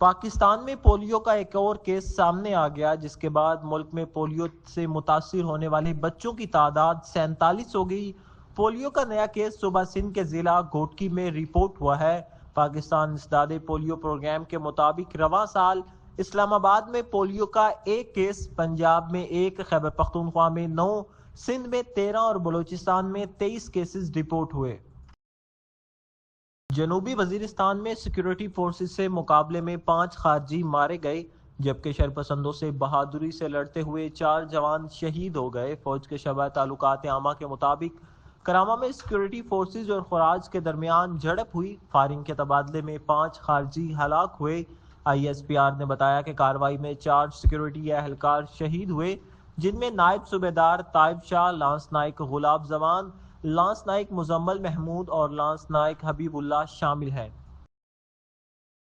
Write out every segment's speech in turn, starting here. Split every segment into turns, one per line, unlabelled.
پاکستان میں پولیو کا ایک اور کیس سامنے آ گیا، جس کے بعد ملک میں پولیو سے متاثر ہونے والے بچوں کی تعداد 47 ہو گئی۔ پولیو کا نیا کیس صوبہ سندھ کے ضلع گھوٹکی میں رپورٹ ہوا ہے۔ پاکستان انسداد پولیو پروگرام کے مطابق رواں سال اسلام آباد میں پولیو کا ایک کیس، پنجاب میں 1، خیبر پختونخوا میں 9، سندھ میں 13 اور بلوچستان میں 23 کیسز رپورٹ ہوئے۔ جنوبی وزیرستان میں سیکیورٹی فورسز سے مقابلے میں 5 خارجی مارے گئے، جبکہ شرپسندوں سے بہادری سے لڑتے ہوئے 4 جوان شہید ہو گئے۔ فوج کے شعبہ تعلقات عامہ کے مطابق کرامہ میں سیکیورٹی فورسز اور خوراج کے درمیان جھڑپ ہوئی۔ فائرنگ کے تبادلے میں 5 خارجی ہلاک ہوئے۔ ISPR نے بتایا کہ کارروائی میں 4 سیکیورٹی اہلکار شہید ہوئے، جن میں نائب صوبیدار طائب شاہ، لانس نائک غلاب زمان، لانس نائک مزمل محمود اور لانس نائک حبیب اللہ شامل ہیں۔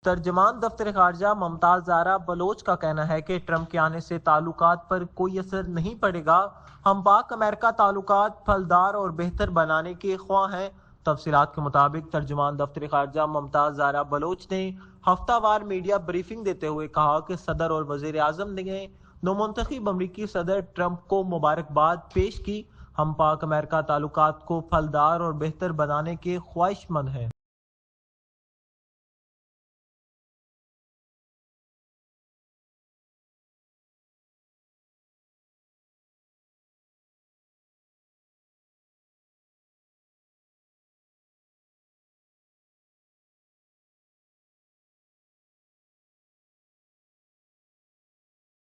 ترجمان دفتر خارجہ ممتاز زہرا بلوچ کا کہنا ہے کہ ٹرمپ کے آنے سے تعلقات پر کوئی اثر نہیں پڑے گا۔ ہم پاک امریکہ تعلقات پھلدار اور بہتر بنانے کے خواہاں ہیں۔ تفصیلات کے مطابق ترجمان دفتر خارجہ ممتاز زہرا بلوچ نے ہفتہ وار میڈیا بریفنگ دیتے ہوئے کہا کہ صدر اور وزیر اعظم نے نومنتخب امریکی صدر ٹرمپ کو مبارکباد پیش کی۔ ہم پاک امریکہ تعلقات کو پھلدار اور بہتر بنانے کے خواہش مند ہیں۔